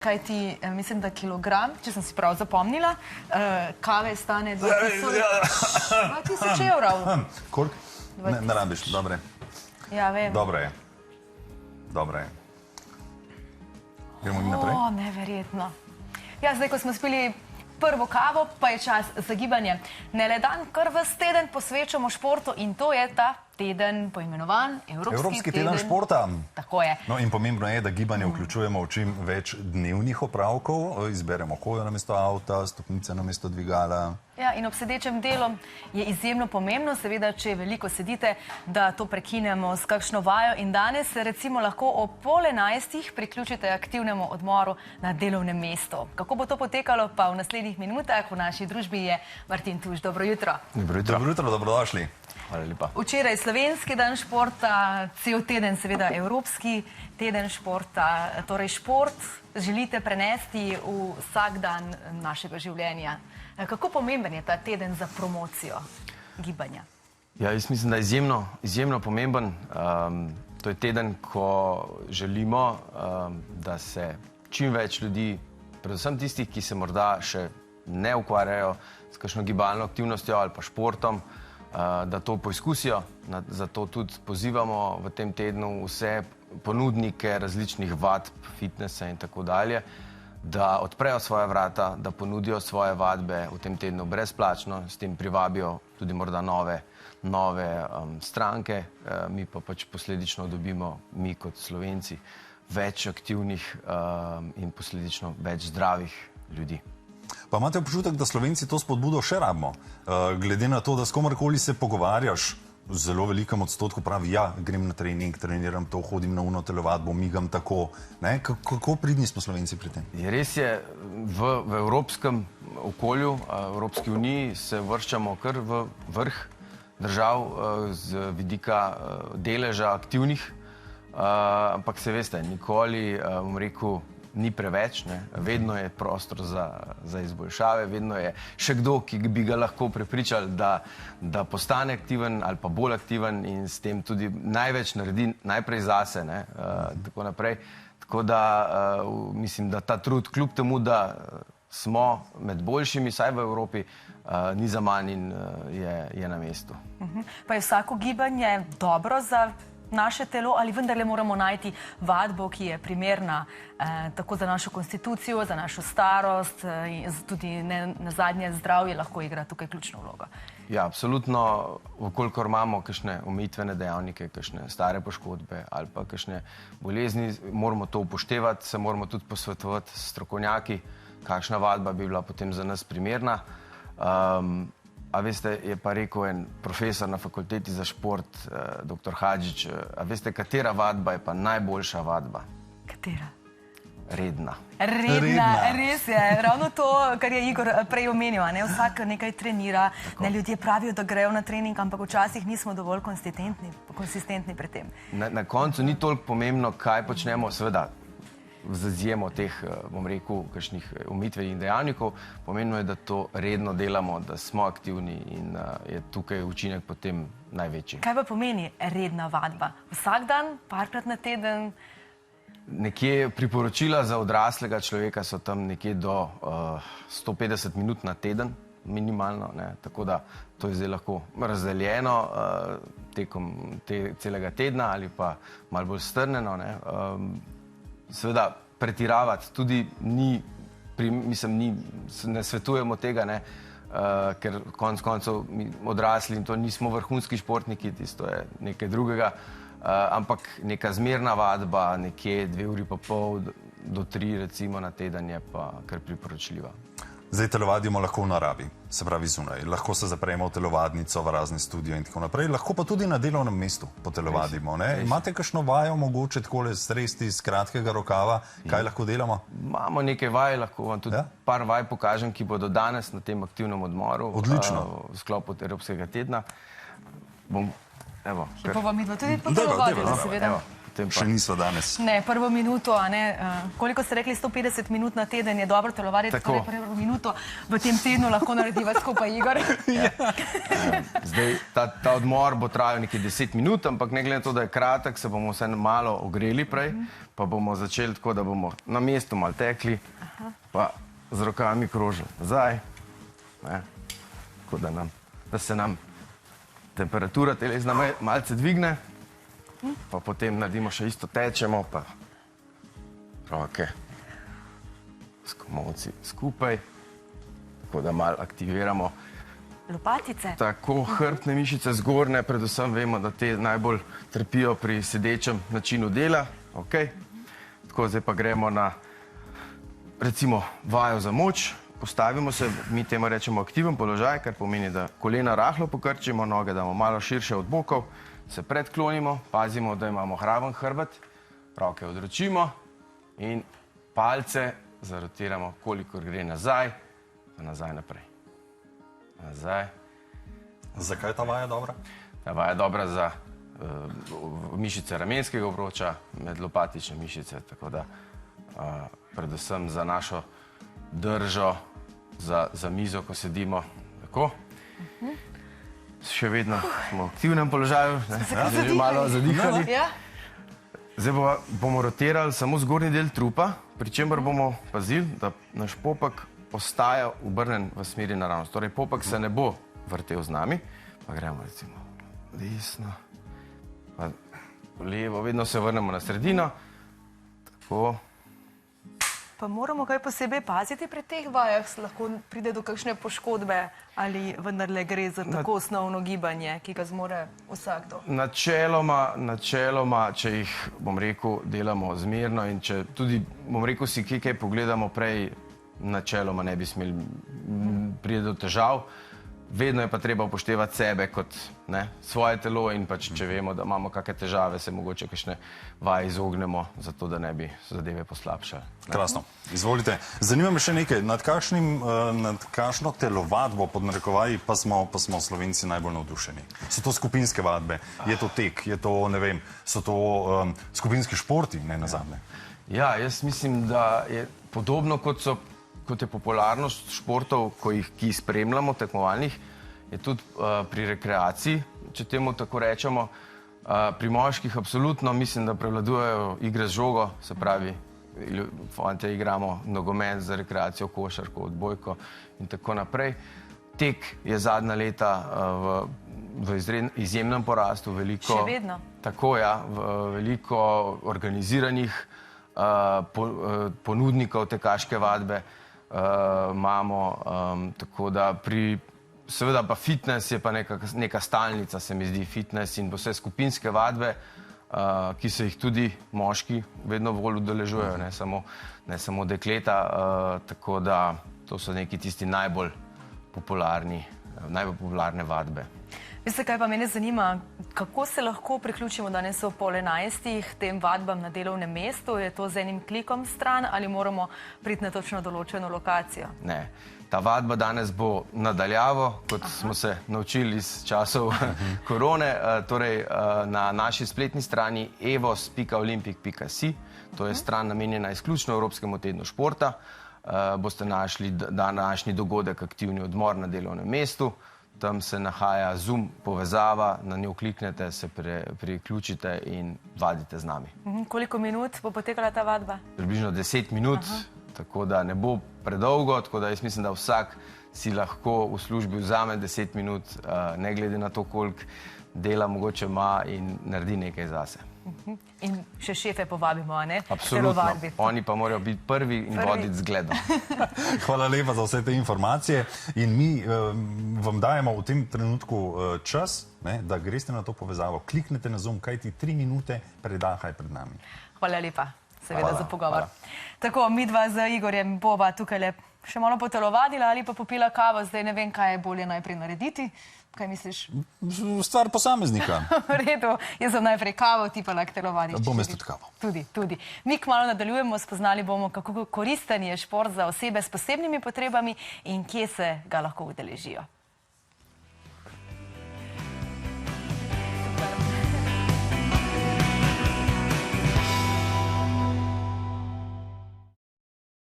Kaj ti, mislim, da kilogram, če sem si prav zapomnila, kave stane 2000 evrov. Koliko? Ne rabiš, dobre. Ja, vem. Dobro je. Dobro je. Gremo mi naprej? O, neverjetno. Ja, zdaj, ko smo spili prvo kavo, pa je čas za gibanje. Ne le dan, kar ves teden posvečamo športu in to je ta teden poimenovan Evropski teden športa. Tako je. No in pomembno je, da gibanje vključujemo v čim več dnevnih opravkov. Izberemo hojo namesto avta, stopnice namesto dvigala. Ja, in ob sedečem delu je izjemno pomembno, seveda, če veliko sedite, da to prekinemo s kakšno vajo in danes se recimo lahko ob 10:30 priključite aktivnemu odmoru na delovnem mestu. Kako bo to potekalo, pa v naslednjih minutah v naši družbi je Martin Tuš. Dobro jutro. Dobro jutro. Dobro jutro, dobrodošli. Hvala lepa. Včeraj slovenski dan športa, cel teden seveda Evropski teden športa. Torej šport želite prenesti v vsak dan našega življenja. Kako pomemben je ta teden za promocijo gibanja? Ja, jaz mislim, da je izjemno pomemben. To je teden, ko želimo, da se čim več ljudi, predvsem tistih, ki se morda še ne ukvarjajo s kakšno gibalno aktivnostjo ali pa športom, da to poizkusijo. Zato tudi pozivamo v tem tednu vse ponudnike različnih vadb, fitnesa in tako dalje, da odprejo svoja vrata, da ponudijo svoje vadbe v tem tednu brezplačno, s tem privabijo tudi morda nove stranke, mi pa pač posledično dobimo, mi kot Slovenci, več aktivnih in posledično več zdravih ljudi. Pa imate občutek, da Slovenci to spodbudo še rabimo? Glede na to, da s komarkoli se pogovarjaš, v zelo velikem odstotku pravi, ja, grem na trening, treniram to, hodim na uno telovadbo, migam tako. Kako pridni smo Slovenci pri tem? Res je, v evropskem okolju, Evropski uniji se vrščamo kar v vrh držav z vidika deleža aktivnih, ampak se veste, nikoli, bom rekel, ni preveč, vedno je prostor za izboljšave, vedno je še kdo, ki bi ga lahko prepričali, da postane aktiven ali pa bolj aktiven in s tem tudi največ naredi najprej zase, tako naprej. Tako da mislim, da ta trud, kljub temu, da smo med boljšimi, saj v Evropi, ni zaman in je na mestu. Pa je vsako gibanje dobro za naše telo ali vendarle moramo najti vadbo, ki je primerna tako za našo konstitucijo, za našo starost in tudi nazadnje zdravje lahko igra tukaj ključno vlogo? Ja, absolutno, vkolikor imamo kakšne omejitvene dejavnike, kakšne stare poškodbe ali pa kakšne bolezni, moramo to upoštevati, se moramo tudi posvetovati s strokovnjaki, kakšna vadba bi bila potem za nas primerna. A veste, je pa rekel en profesor na fakulteti za šport, dr. Hadžič, a veste, katera vadba je pa najboljša vadba? Katera? Redna. Redna, res je. Ravno to, kar je Igor prej omenil, vsak nekaj trenira, ljudje pravijo, da grejo na trening, ampak včasih nismo dovolj konsistentni pri tem. Na koncu ni toliko pomembno, kaj počnemo, seveda, z izjemo teh, bom rekel, kakšnih omejitvenih dejavnikov. Pomembno je, da to redno delamo, da smo aktivni in je tukaj učinek potem največji. Kaj pa pomeni redna vadba? Vsak dan, parkrat na teden? Nekje priporočila za odraslega človeka so tam nekje do 150 minut na teden, minimalno, tako da to je zdaj lahko razdeljeno tekom celega tedna ali pa malo bolj strnjeno. Seveda pretiravati tudi ni, ne svetujemo tega, ker konec koncev odrasli in to nismo vrhunski športniki, tisto je nekaj drugega, ampak neka zmerna vadba, nekje 2,5 do 3 recimo na teden je pa kar priporočljiva. Zdaj telovadimo lahko v naravi, se pravi zunaj. Lahko se zapremo v telovadnico, v razne studio in tako naprej. Lahko pa tudi na delovnem mestu potelovadimo. Imate kakšno vajo, mogoče takole stresti iz kratkega rokava? Kaj lahko delamo? Imamo nekaj vaj, lahko vam tudi par vaj pokažem, ki bodo danes na tem aktivnem odmoru. Odlično. V sklopu Evropskega tedna. Pa vam midva tudi potelovadila, seveda. potem pa... Še nismo danes. Ne, prvo minuto, a ne, koliko ste rekli, 150 minut na teden je dobro telovaditi, Tako. torej prvo minuto v tem tednu lahko narediva skupaj Igor. Zdaj, ta odmor bo trajal nekaj 10 minut, ampak ne glede na to, da je kratek, se bomo vse malo ogreli prej, pa bomo začeli tako, da bomo na mestu malo tekli, pa z rokami krožili nazaj, ne, tako da se nam temperatura telesna malce dvigne, pa potem naredimo še isto, tečemo, pa roke s komolci skupaj, tako da malo aktiviramo Lopatice. tako hrbtne mišice zgornje, predvsem vemo, da te najbolj trpijo pri sedečem načinu dela. Okay. Tako, zdaj pa gremo na recimo vajo za moč. Postavimo se, mi temu rečemo aktiven položaj, kar pomeni, da kolena rahlo pokrčimo, noge damo malo širše od bokov, se predklonimo, pazimo, da imamo hraven hrbet, roke odročimo in palce zarotiramo, kolikor gre nazaj, pa nazaj naprej. Nazaj. Zakaj je ta vaja dobra? Ta vaja je dobra za mišice ramenskega obroča, medlopatične mišice, tako da predvsem za našo držo, za mizo, ko sedimo. Tako. Še vedno smo v aktivnem položaju, zdaj že malo zadihali. Ja. Zdaj bomo rotirali samo zgornji del trupa, pri čemer bomo pazili, da naš popek ostaja obrnen v smeri naravnost. Torej, popek se ne bo vrtel z nami, pa gremo recimo desno, pa levo, vedno se vrnemo na sredino, tako. Pa moramo kaj posebej paziti pri teh vajah, lahko pride do kakšne poškodbe ali vendarle gre za tako osnovno gibanje, ki ga zmore vsakdo? Načeloma, če jih, bom rekel, delamo zmerno in če tudi, bom rekel, si kaj pogledamo prej, načeloma ne bi smeli priti do težav. Vedno je pa treba upoštevati sebe kot svoje telo in pač, če vemo, da imamo kakšne težave, se mogoče kakšne vaje izognemo, zato da ne bi zadeve poslabšali. Krasno. Izvolite. Zanima me še nekaj. Nad kakšno telovadbo pod narekovaji pa smo Slovenci najbolj navdušeni? So to skupinske vadbe? Je to tek? Je to, ne vem, so to skupinski športi, ne nazadnje? Ja, jaz mislim, da je podobno kot je popularnost športov, ki jih spremljamo, tekmovalnih, je tudi pri rekreaciji, če temu tako rečemo. Pri moških absolutno mislim, da prevladujejo igre z žogo, se pravi, fantje igramo nogomet za rekreacijo, košarko, odbojko in tako naprej. Tek je zadnja leta v izjemnem porastu, veliko... Še vedno? Tako, ja, veliko organiziranih ponudnikov tekaške vadbe imamo, tako da seveda pa fitness je pa neka stalnica, se mi zdi, fitness in vse skupinske vadbe, ki se jih tudi moški vedno bolj udeležujejo, ne samo dekleta, tako da to so neki tisti najbolj popularne vadbe. Veste, kaj pa mene zanima, kako se lahko priključimo danes ob 10:30 tem vadbam na delovnem mestu? Je to z enim klikom stran ali moramo priti na točno določeno lokacijo? Ne, ta vadba danes bo nadaljavo, kot smo se naučili iz časov korone, torej na naši spletni strani evos.olympic.si, to je stran namenjena izključno Evropskemu tednu športa, boste našli današnji dogodek Aktivni odmor na delovnem mestu. Tam se nahaja Zoom povezava, na njo kliknete, se priključite in vadite z nami. Koliko minut bo potekala ta vadba? Približno 10 minut, tako da ne bo predolgo, tako da jaz mislim, da vsak si lahko v službi vzame 10 minut, ne glede na to, koliko dela mogoče ima in naredi nekaj zase. In še šefe povabimo, a ne? Absolutno. Oni pa morajo biti prvi in voditi zgledom. Hvala lepa za vse te informacije in mi vam dajemo v tem trenutku čas, da greste na to povezavo, kliknete na Zoom, kajti 3 minute predaha je pred nami. Hvala lepa, seveda, za pogovor. Tako, midva z Igorjem bova tukaj še malo potelovadila ali pa popila kavo, zdaj ne vem, kaj je bolje najprej narediti. Kaj misliš? Stvar posameznika. V redu, jaz sem najprej kavo, ti pa lahko telovadiš. Bom jaz tudi kavo. Tudi. Mi kmalu nadaljujemo, spoznali bomo, kako koristen je šport za osebe s posebnimi potrebami in kje se ga lahko udeležijo.